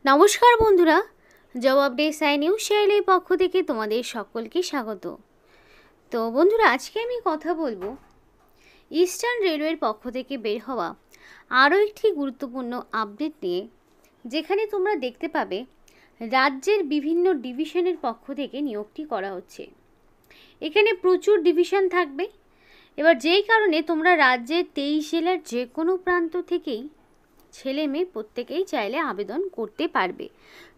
নমস্কার বন্ধুরা, job update সাই news চ্যানেলের পক্ষ থেকে তোমাদের সকলকে স্বাগত। তো বন্ধুরা, আজকে আমি কথা বলবো ইস্টার্ন রেলওয়ের পক্ষ থেকে বের হওয়া আরও একটি গুরুত্বপূর্ণ আপডেট নিয়ে, যেখানে তোমরা দেখতে পাবে রাজ্যের বিভিন্ন ডিভিশনের পক্ষ থেকে নিয়োগটি করা হচ্ছে। এখানে প্রচুর ডিভিশন থাকবে। এবার যেই কারণে তোমরা রাজ্যের 23 জেলার যে কোনো প্রান্ত থেকেই ছেলে মেয়ে প্রত্যেকেই চাইলে আবেদন করতে পারবে।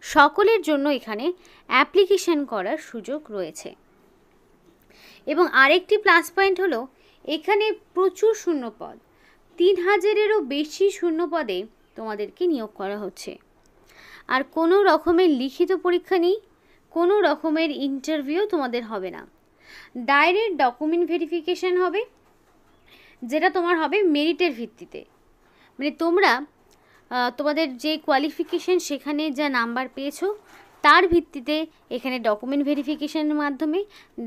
সকলের জন্য এখানে অ্যাপ্লিকেশন করার সুযোগ রয়েছে। এবং আরেকটি প্লাস পয়েন্ট হলো, এখানে প্রচুর শূন্যপদ, 3000-এরও বেশি শূন্যপদে তোমাদেরকে নিয়োগ করা হচ্ছে। আর কোনো রকমের লিখিত পরীক্ষা নেই, কোনো রকমের ইন্টারভিউ তোমাদের হবে না। ডাইরেক্ট ডকুমেন্ট ভেরিফিকেশন হবে, যেটা তোমার হবে মেরিটের ভিত্তিতে। মানে তোমরা তোমাদের যে কোয়ালিফিকেশন, সেখানে যা নাম্বার পেয়েছো তার ভিত্তিতে এখানে ডকুমেন্ট ভেরিফিকেশনের মাধ্যমে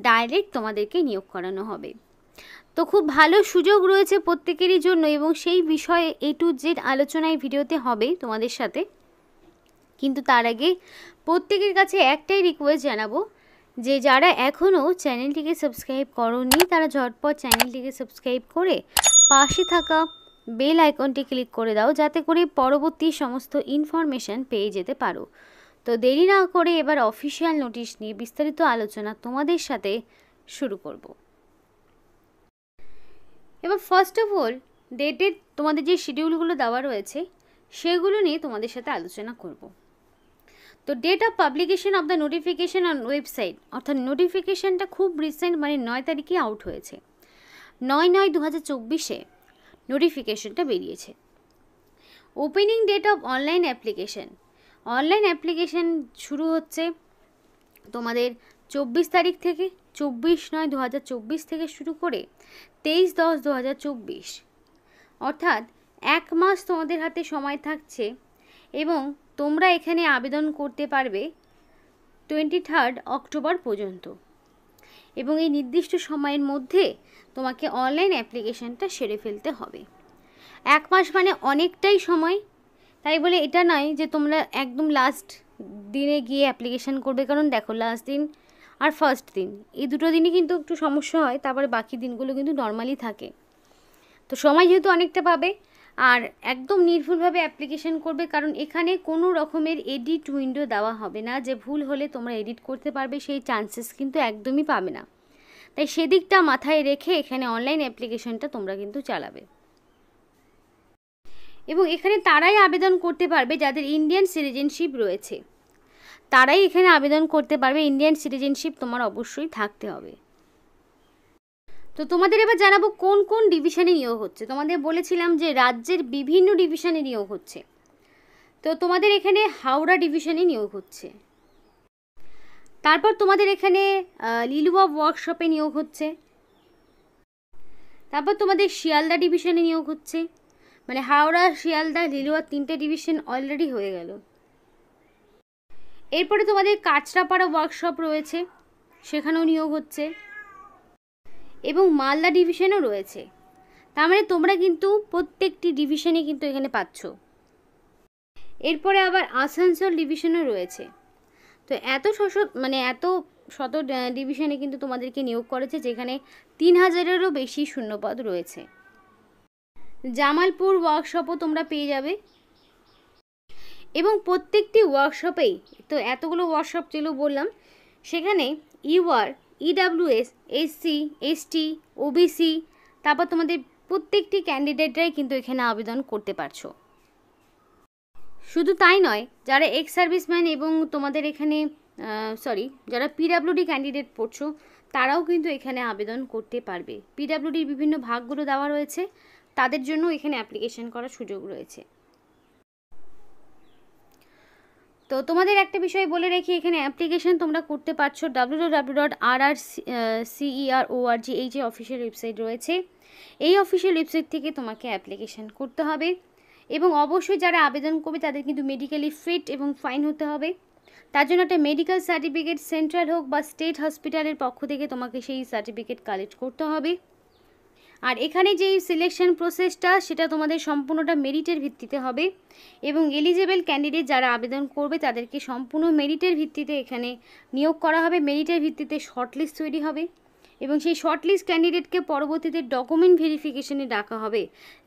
ডাইরেক্ট তোমাদেরকে নিয়োগ করানো হবে। তো খুব ভালো সুযোগ রয়েছে প্রত্যেকেরই জন্য, এবং সেই বিষয়ে A to Z আলোচনায় ভিডিওতে হবে তোমাদের সাথে। কিন্তু তার আগে প্রত্যেকের কাছে একটাই রিকোয়েস্ট জানাবো, যে যারা এখনও চ্যানেলটিকে সাবস্ক্রাইব করোনি তারা ঝটপট চ্যানেলটিকে সাবস্ক্রাইব করে পাশে থাকা বেল আইকনটি ক্লিক করে দাও, যাতে করে পরবর্তী সমস্ত ইনফরমেশান পেয়ে যেতে পারো। তো দেরি না করে এবার অফিসিয়াল নোটিশ নিয়ে বিস্তারিত আলোচনা তোমাদের সাথে শুরু করব। এবার ফার্স্ট অফ অল ডেটের তোমাদের যে শিডিউলগুলো দেওয়া রয়েছে সেগুলো নিয়ে তোমাদের সাথে আলোচনা করব। তো date of publication of the notification on website, অর্থাৎ নোটিফিকেশানটা খুব রিসেন্ট, মানে 9 তারিখে আউট হয়েছে। 9/9/2024-এ নোটিফিকেশনটা বেরিয়েছে। Opening date of online application, online application শুরু হচ্ছে তোমাদের 24 তারিখ থেকে, 24/9/2024 থেকে শুরু করে 23/10/2024, অর্থাৎ 1 মাস তোমাদের হাতে সময় থাকছে। এবং তোমরা এখানে আবেদন করতে পারবে 23 অক্টোবর পর্যন্ত। এবং এই নির্দিষ্ট সময়ের মধ্যে তোমাকে অনলাইন অ্যাপ্লিকেশানটা সেরে ফেলতে হবে। 1 মাস মানে অনেকটাই সময়, তাই বলে এটা নয় যে তোমরা একদম লাস্ট দিনে গিয়ে অ্যাপ্লিকেশান করবে। কারণ দেখো, লাস্ট দিন আর ফার্স্ট দিন এই দুটো দিনই কিন্তু একটু সমস্যা হয়, তারপরে বাকি দিনগুলো কিন্তু নর্মালি থাকে। তো সময় যেহেতু অনেকটা পাবে, আর একদম নির্ভুলভাবে অ্যাপ্লিকেশান করবে, কারণ এখানে কোনো রকমের এডিট উইন্ডো দেওয়া হবে না, যে ভুল হলে তোমরা এডিট করতে পারবে সেই চান্সেস কিন্তু একদমই পাবে না। তাই সেদিকটা মাথায় রেখে এখানে অনলাইন অ্যাপ্লিকেশনটা তোমরা কিন্তু চালাবে। এবং এখানে তারাই আবেদন করতে পারবে যাদের ইন্ডিয়ান সিটিজেনশিপ রয়েছে, তারাই এখানে আবেদন করতে পারবে। ইন্ডিয়ান সিটিজেনশিপ তোমার অবশ্যই থাকতে হবে। তো তোমাদের এবার জানাবো কোন কোন ডিভিশনে নিয়োগ হচ্ছে। তোমাদের বলেছিলাম যে রাজ্যের বিভিন্ন ডিভিশনে নিয়োগ হচ্ছে। তো তোমাদের এখানে হাওড়া ডিভিশনে নিয়োগ হচ্ছে। তারপর তোমাদের এখানে লিলুয়া ওয়ার্কশপে নিয়োগ হচ্ছে। তারপর তোমাদের শিয়ালদা ডিভিশনে নিয়োগ হচ্ছে। মানে হাওড়া, শিয়ালদা, লিলুয়া 3টে ডিভিশন অলরেডি হয়ে গেল। এরপরে তোমাদের কাঁচরাপাড়া ওয়ার্কশপ রয়েছে, সেখানেও নিয়োগ হচ্ছে। এবং মালদা ডিভিশনও রয়েছে। তার মানে তোমরা কিন্তু প্রত্যেকটি ডিভিশনে কিন্তু এখানে পাচ্ছ। এরপরে আবার আসানসোল ডিভিশনও রয়েছে। তো এত শত ডিভিশনে কিন্তু তোমাদেরকে নিয়োগ করেছে, যেখানে 3000-এরও বেশি শূন্যপদ রয়েছে। জামালপুর ওয়ার্কশপও তোমরা পেয়ে যাবে। এবং প্রত্যেকটি ওয়ার্কশপেই, তো এতগুলো ওয়ার্কশপ যেগুলো বললাম, সেখানে UR, EWS, SC, ST, OBC, তারপর তোমাদের প্রত্যেকটি ক্যান্ডিডেটরাই কিন্তু এখানে আবেদন করতে পারছো। শুধু তাই নয়, যারা এক্স সার্ভিসম্যান এবং তোমাদের এখানে যারা পিডাব্লিউডি ক্যান্ডিডেট পড়ছো, তারাও কিন্তু এখানে আবেদন করতে পারবে। পিডাব্লিউডির বিভিন্ন ভাগগুলো দেওয়া রয়েছে, তাদের জন্য এখানে অ্যাপ্লিকেশন করার সুযোগ রয়েছে। তো তোমাদের একটা বিষয় বলে রেখে, এখানে অ্যাপ্লিকেশন তোমরা করতে পারছো www.rrcerorg, এই যে অফিসিয়াল ওয়েবসাইট রয়েছে, এই অফিসিয়াল ওয়েবসাইট থেকে তোমাকে অ্যাপ্লিকেশন করতে হবে। এবং অবশ্যই যারা আবেদন করবে তাদের কিন্তু মেডিকেলি ফিট এবং ফাইন হতে হবে। তার জন্য একটা মেডিকেল সার্টিফিকেট, সেন্ট্রাল হোক বা স্টেট হসপিটালের পক্ষ থেকে তোমাকে সেই সার্টিফিকেট কালেক্ট করতে হবে। আর এখানে যেই সিলেকশন প্রসেসটা সেটা তোমাদের সম্পূর্ণটা মেরিটের ভিত্তিতে হবে এবং এলিজেবল ক্যান্ডিডেট যারা আবেদন করবে তাদেরকে সম্পূর্ণ মেরিটের ভিত্তিতে এখানে নিয়োগ করা হবে। মেরিটের ভিত্তিতে শর্টলিস্ট তৈরি হবে এবং সেই শর্টলিস্ট ক্যান্ডিডেটকে পরবর্তীতে ডকুমেন্ট ভেরিফিকেশনে ডাকা হবে,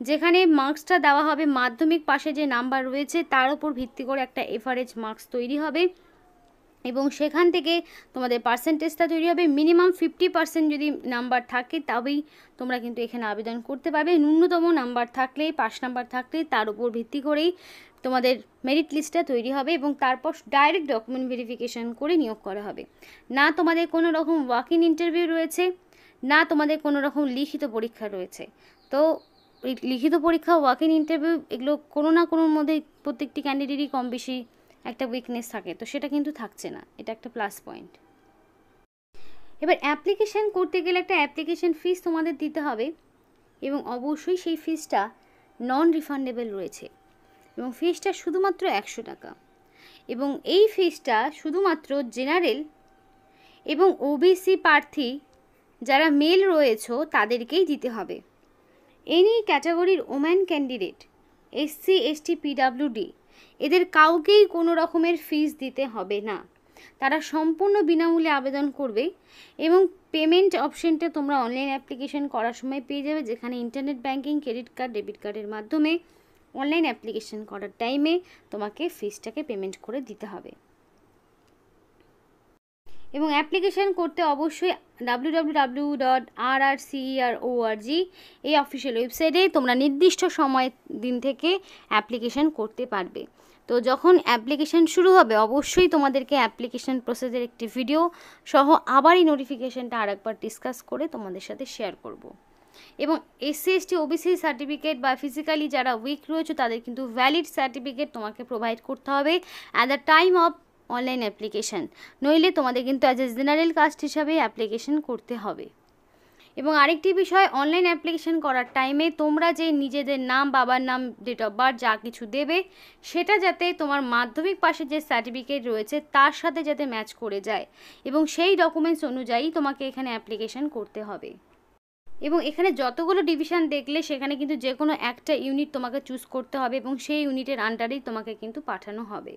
যেখানে মার্কসটা দেওয়া হবে মাধ্যমিক পাশে যে নাম্বার রয়েছে তার উপর ভিত্তি করে একটা এভারেজ মার্কস তৈরি হবে এবং সেখান থেকে তোমাদের পার্সেন্টেজটা তৈরি হবে। মিনিমাম 50% যদি নাম্বার থাকে তবেই তোমরা কিন্তু এখানে আবেদন করতে পারবে। ন্যূনতম নাম্বার থাকলে, 5 নাম্বার থাকলে তার উপর ভিত্তি করেই তোমাদের মেরিট লিস্টটা তৈরি হবে এবং তারপর ডাইরেক্ট ডকুমেন্ট ভেরিফিকেশন করে নিয়োগ করা হবে। না তোমাদের কোনো রকম ওয়াক ইন ইন্টারভিউ রয়েছে, না তোমাদের কোনো রকম লিখিত পরীক্ষা রয়েছে। তো লিখিত পরীক্ষা, ওয়াক ইন ইন্টারভিউ এগুলো কোনো না কোনোর মধ্যে প্রত্যেকটি ক্যান্ডিডেটই কম বেশি একটা উইকনেস থাকে, তো সেটা কিন্তু থাকছে না, এটা একটা প্লাস পয়েন্ট। এবার অ্যাপ্লিকেশান করতে গেলে একটা অ্যাপ্লিকেশান ফিস তোমাদের দিতে হবে এবং অবশ্যই সেই ফিসটা নন রিফান্ডেবল রয়েছে এবং ফিসটা শুধুমাত্র 100 টাকা এবং এই ফিসটা শুধুমাত্র জেনারেল এবং ওবিসি প্রার্থী যারা মেল রয়েছে তাদেরকেই দিতে হবে। এনি ক্যাটাগরির woman candidate, SC, ST, PWD এদের কাউকেই কোনো রকমের ফিস দিতে হবে না, তারা সম্পূর্ণ বিনামূল্যে আবেদন করবে এবং পেমেন্ট অপশনটা তোমরা অনলাইন অ্যাপ্লিকেশন করার সময় পেয়ে যাবে, যেখানে internet banking, credit card, debit কার্ডের মাধ্যমে অনলাইন অ্যাপ্লিকেশন করার টাইমে তোমাকে ফিসটাকে পেমেন্ট করে দিতে হবে। এবং অ্যাপ্লিকেশন করতে অবশ্যই www.rrcer.org এই অফিসিয়াল ওয়েবসাইটে তোমরা নির্দিষ্ট সময় দিন থেকে অ্যাপ্লিকেশন করতে পারবে। তো যখন অ্যাপ্লিকেশন শুরু হবে অবশ্যই তোমাদেরকে অ্যাপ্লিকেশন প্রসেসের একটি ভিডিও সহ আবার এই নোটিফিকেশানটা আরেকবার ডিসকাস করে তোমাদের সাথে শেয়ার করব। এবং এসসি, এসটি, ওবিসি সার্টিফিকেট বা ফিজিক্যালি যারা উইক রয়েছে তাদের কিন্তু ভ্যালিড সার্টিফিকেট তোমাকে প্রোভাইড করতে হবে at the time of online application, নইলে তোমাদের কিন্তু অ্যাজ এ জেনারেল কাস্ট হিসাবে অ্যাপ্লিকেশন করতে হবে। এবং আরেকটি বিষয়, অনলাইন অ্যাপ্লিকেশন করার টাইমে তোমরা যে নিজেদের নাম, বাবার নাম, ডেট অফ বার্থ যা কিছু দেবে সেটা যাতে তোমার মাধ্যমিক পাশে যে সার্টিফিকেট রয়েছে তার সাথে যাতে ম্যাচ করে যায় এবং সেই ডকুমেন্টস অনুযায়ী তোমাকে এখানে অ্যাপ্লিকেশন করতে হবে। এবং এখানে যতগুলো ডিভিশন দেখলে সেখানে কিন্তু যে কোনো একটা ইউনিট তোমাকে চুজ করতে হবে এবং সেই ইউনিটের আন্ডারেই তোমাকে কিন্তু পাঠানো হবে।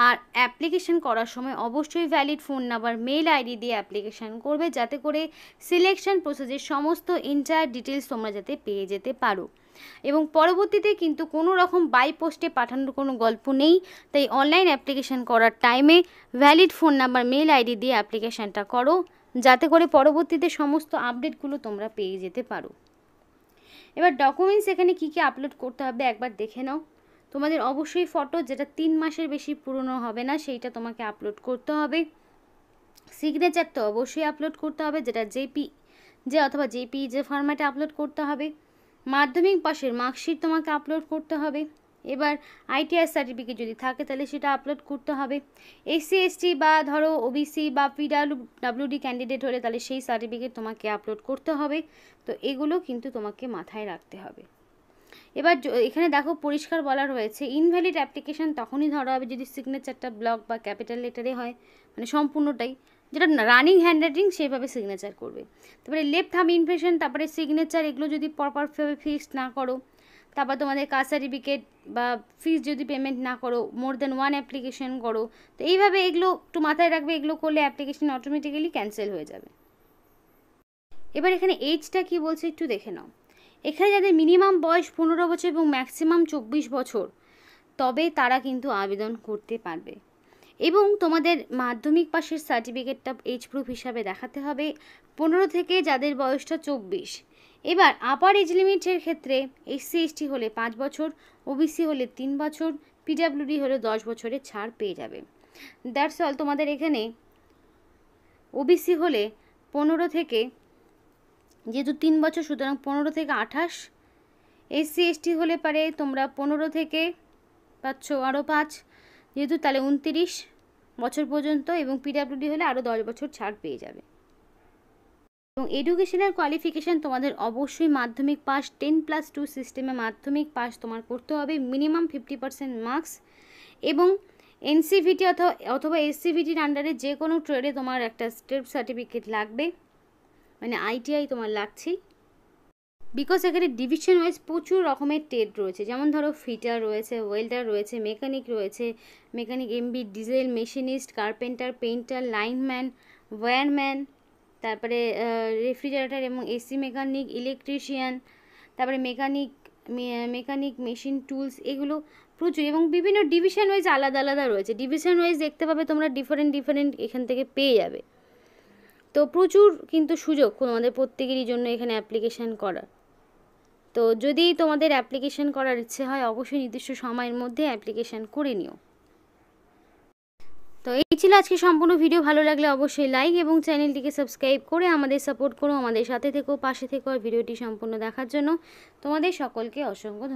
আর অ্যাপ্লিকেশন করার সময় অবশ্যই valid phone number, mail ID দিয়ে অ্যাপ্লিকেশন করবে যাতে করে সিলেকশন প্রসেসের সমস্ত এন্টায়ার ডিটেলস তোমরা যাতে পেয়ে যেতে পারো। এবং পরবর্তীতে কিন্তু কোনো রকম বাই পোস্টে পাঠানোর কোনো গল্প নেই, তাই অনলাইন অ্যাপ্লিকেশন করার টাইমে valid phone number, mail ID দিয়ে অ্যাপ্লিকেশানটা করো যাতে করে পরবর্তীতে সমস্ত আপডেটগুলো তোমরা পেয়ে যেতে পারো। এবার ডকুমেন্টস এখানে কী কী আপলোড করতে হবে একবার দেখে নাও। তোমাদের অবশ্যই ফটো যেটা 3 মাসের বেশি পুরনো হবে না সেইটা তোমাকে আপলোড করতে হবে। সিগনেচার তো অবশ্যই আপলোড করতে হবে, যেটা জেপিজে অথবা জেপিইজে ফরম্যাটে আপলোড করতে হবে। মাধ্যমিক পাশের মার্কশিট তোমাকে আপলোড করতে হবে। এবার আইটিআই সার্টিফিকেট যদি থাকে তাহলে সেটা আপলোড করতে হবে। এসসি, এসটি বা ধরো ওবিসি বা পিডাব্লিউডি ক্যান্ডিডেট হলে তাহলে সেই সার্টিফিকেট তোমাকে আপলোড করতে হবে। তো এগুলো কিন্তু তোমাকে মাথায় রাখতে হবে। এবার এখানে দেখো পরিষ্কার বলা রয়েছে, ইনভ্যালিড অ্যাপ্লিকেশান তখনই ধরা হবে যদি সিগনেচারটা ব্লক বা ক্যাপিটাল লেটারে হয়, মানে সম্পূর্ণটাই, যেটা রানিং হ্যান্ডরাইটিং সেইভাবে সিগনেচার করবে। তারপরে লেফট থাম্ব ইমপ্রেশন, তারপরে সিগনেচার, এগুলো যদি প্রপারভাবে ফিক্সড না করো, তারপর তোমাদের কাস্ট সার্টিফিকেট বা ফিস যদি পেমেন্ট না করো, মোর দ্যান 1 অ্যাপ্লিকেশন করো, তো এইভাবে এগুলো একটু মাথায় রাখবে, এগুলো করলে অ্যাপ্লিকেশন অটোমেটিক্যালি ক্যান্সেল হয়ে যাবে। এবার এখানে এজটা কি বলছে একটু দেখে নাও। এখানে যাদের মিনিমাম বয়স 15 বছর এবং ম্যাক্সিমাম 24 বছর তবে তারা কিন্তু আবেদন করতে পারবে এবং তোমাদের মাধ্যমিক পাশের সার্টিফিকেটটা এজ প্রুফ হিসাবে দেখাতে হবে 15 থেকে যাদের বয়সটা 24। এবার আপার এজ লিমিটের ক্ষেত্রে এসসি, এসটি হলে 5 বছর, ওবিসি হলে 3 বছর, পিডাব্লিউডি হলে 10 বছরের ছাড় পেয়ে যাবে। That's all. তোমাদের এখানে ওবিসি হলে 15 থেকে, যেহেতু 3 বছর সুতরাং 15 থেকে 28, এসসি, এসটি হলে পারে তোমরা 15 থেকে পাচ্ছ আরও 5, যেহেতু তাহলে 29 বছর পর্যন্ত, এবং পিডাব্লিউডি হলে আরও 10 বছর ছাড় পেয়ে যাবে। এবং এডুকেশনাল কোয়ালিফিকেশান তোমাদের অবশ্যই মাধ্যমিক পাস, 10+2 সিস্টেমে মাধ্যমিক পাস তোমার করতে হবে, মিনিমাম 50% মার্কস, এবং এনসিভিটি অথবা এসসিভিটির আন্ডারে যে কোনো ট্রেডে তোমার একটা স্টেপ সার্টিফিকেট লাগবে, মানে আইটিআই তোমার লাগছেই। বিকজ এখানে ডিভিশন ওয়াইজ প্রচুর রকমের ট্রেড রয়েছে, যেমন ধরো ফিটার রয়েছে, ওয়েল্ডার রয়েছে, mechanic MB, diesel, machinist, carpenter, painter, lineman, wireman, তারপরে রেফ্রিজারেটর এবং এসি মেকানিক, ইলেকট্রিশিয়ান, তারপরে মেকানিক মেশিন টুলস, এগুলো প্রচুর, এবং বিভিন্ন ডিভিশন ওয়াইজ আলাদা আলাদা রয়েছে। ডিভিশন ওয়াইজ দেখতে পাবে তোমরা ডিফারেন্ট এখান থেকে পেয়ে যাবে। তো প্রচুর কিন্তু সুযোগ তোমাদের প্রত্যেকেরই জন্য এখানে অ্যাপ্লিকেশান করার। তো যদি তোমাদের অ্যাপ্লিকেশান করার ইচ্ছে হয় অবশ্যই নির্দিষ্ট সময়ের মধ্যে অ্যাপ্লিকেশান করে নিও। তো এই ছিল আজকে সম্পূর্ণ ভিডিও। ভালো লাগলে অবশ্যই লাইক এবং চ্যানেলটিকে সাবস্ক্রাইব করে আমাদের সাপোর্ট করো, আমাদের সাথে থেকো, পাশে থেকো। আর ভিডিওটি সম্পূর্ণ দেখার জন্য তোমাদের সকলকে অসংখ্য ধন্যবাদ।